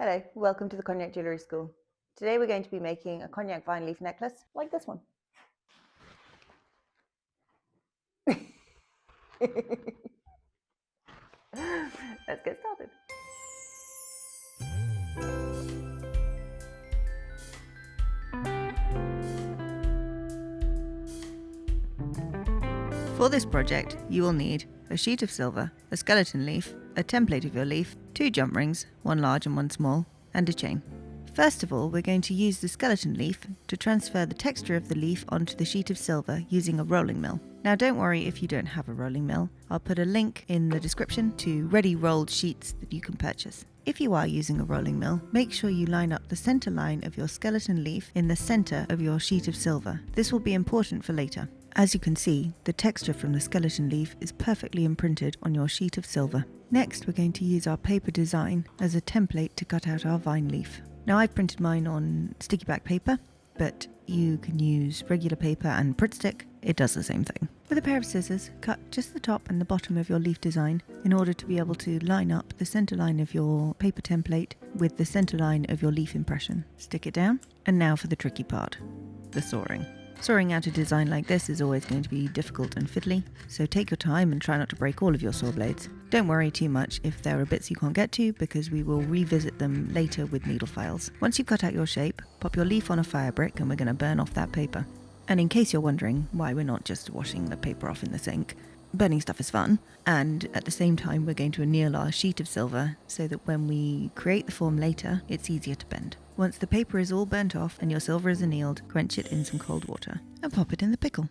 Hello, welcome to the Cognac Jewellery School. Today we're going to be making a cognac vine leaf necklace like this one. Let's get started. For this project, you will need a sheet of silver, a skeleton leaf, a template of your leaf, 2 jump rings, one large and one small, and a chain. First of all, we're going to use the skeleton leaf to transfer the texture of the leaf onto the sheet of silver using a rolling mill. Now don't worry if you don't have a rolling mill. I'll put a link in the description to ready rolled sheets that you can purchase. If you are using a rolling mill, make sure you line up the center line of your skeleton leaf in the center of your sheet of silver. This will be important for later. As you can see, the texture from the skeleton leaf is perfectly imprinted on your sheet of silver. Next, we're going to use our paper design as a template to cut out our vine leaf. Now I've printed mine on sticky back paper, but you can use regular paper and Pritt stick. It does the same thing. With a pair of scissors, cut just the top and the bottom of your leaf design in order to be able to line up the center line of your paper template with the center line of your leaf impression. Stick it down, and now for the tricky part, the sawing. Sawing out a design like this is always going to be difficult and fiddly, so take your time and try not to break all of your saw blades. Don't worry too much if there are bits you can't get to, because we will revisit them later with needle files. Once you've cut out your shape, pop your leaf on a fire brick and we're going to burn off that paper. And in case you're wondering why we're not just washing the paper off in the sink, burning stuff is fun, and at the same time we're going to anneal our sheet of silver so that when we create the form later, it's easier to bend. Once the paper is all burnt off and your silver is annealed, quench it in some cold water and pop it in the pickle.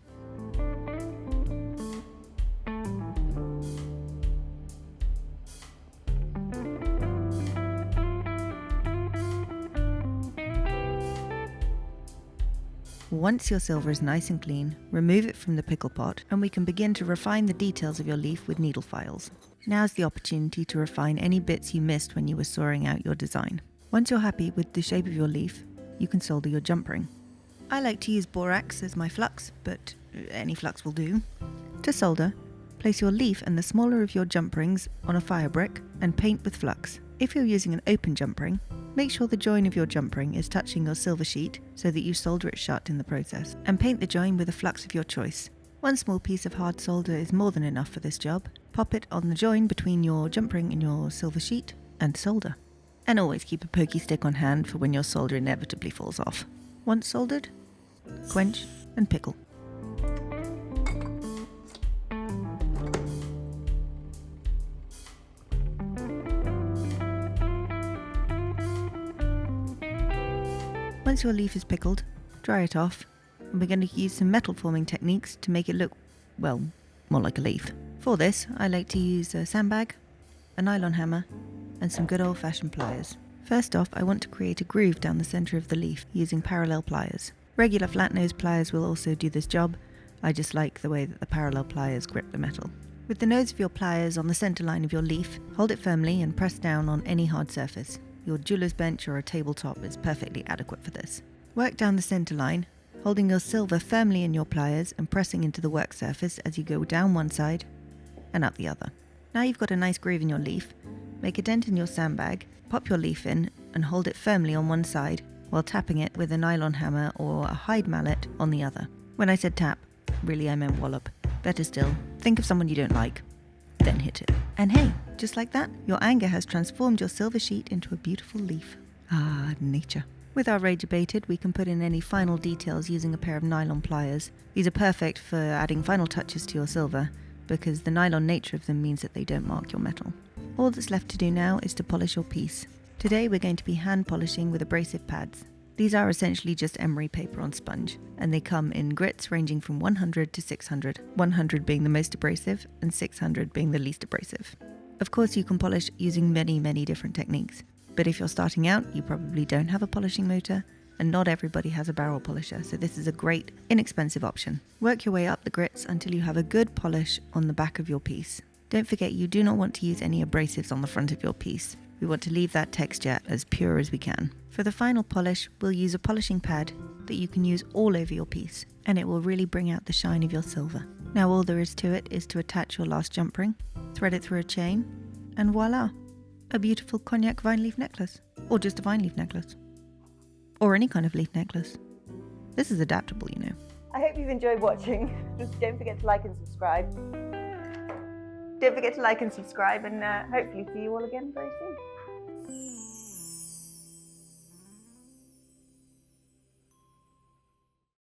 Once your silver is nice and clean, remove it from the pickle pot and we can begin to refine the details of your leaf with needle files. Now's the opportunity to refine any bits you missed when you were sawing out your design. Once you're happy with the shape of your leaf, you can solder your jump ring. I like to use borax as my flux, but any flux will do. To solder, place your leaf and the smaller of your jump rings on a fire brick and paint with flux. If you're using an open jump ring, make sure the join of your jump ring is touching your silver sheet so that you solder it shut in the process, and paint the join with a flux of your choice. One small piece of hard solder is more than enough for this job. Pop it on the join between your jump ring and your silver sheet and solder. And always keep a pokey stick on hand for when your solder inevitably falls off. Once soldered, quench and pickle. Once your leaf is pickled, dry it off, and we're going to use some metal forming techniques to make it look, well, more like a leaf. For this, I like to use a sandbag, a nylon hammer, and some good old-fashioned pliers. First off, I want to create a groove down the center of the leaf using parallel pliers. Regular flat-nose pliers will also do this job. I just like the way that the parallel pliers grip the metal. With the nose of your pliers on the center line of your leaf, hold it firmly and press down on any hard surface. Your jeweler's bench or a tabletop is perfectly adequate for this. Work down the center line, holding your silver firmly in your pliers and pressing into the work surface as you go down one side and up the other. Now you've got a nice groove in your leaf. Make a dent in your sandbag, pop your leaf in and hold it firmly on one side while tapping it with a nylon hammer or a hide mallet on the other. When I said tap, really I meant wallop. Better still, think of someone you don't like, then hit it. And hey, just like that, your anger has transformed your silver sheet into a beautiful leaf. Ah, nature. With our Rage abated, we can put in any final details using a pair of nylon pliers. These are perfect for adding final touches to your silver, because the nylon nature of them means that they don't mark your metal. All that's left to do now is to polish your piece. Today we're going to be hand polishing with abrasive pads. These are essentially just emery paper on sponge, and they come in grits ranging from 100 to 600, 100 being the most abrasive and 600 being the least abrasive. Of course you can polish using many different techniques, but if you're starting out you probably don't have a polishing motor, and not everybody has a barrel polisher, so this is a great, inexpensive option. Work your way up the grits until you have a good polish on the back of your piece. Don't forget you do not want to use any abrasives on the front of your piece. We want to leave that texture as pure as we can. For the final polish, we'll use a polishing pad that you can use all over your piece, and it will really bring out the shine of your silver. Now all there is to it is to attach your last jump ring, thread it through a chain, and voila! A beautiful cognac vine leaf necklace. Or just a vine leaf necklace. Or any kind of leaf necklace. This is adaptable, you know. I hope you've enjoyed watching. Just don't forget to like and subscribe. And hopefully see you all again very soon.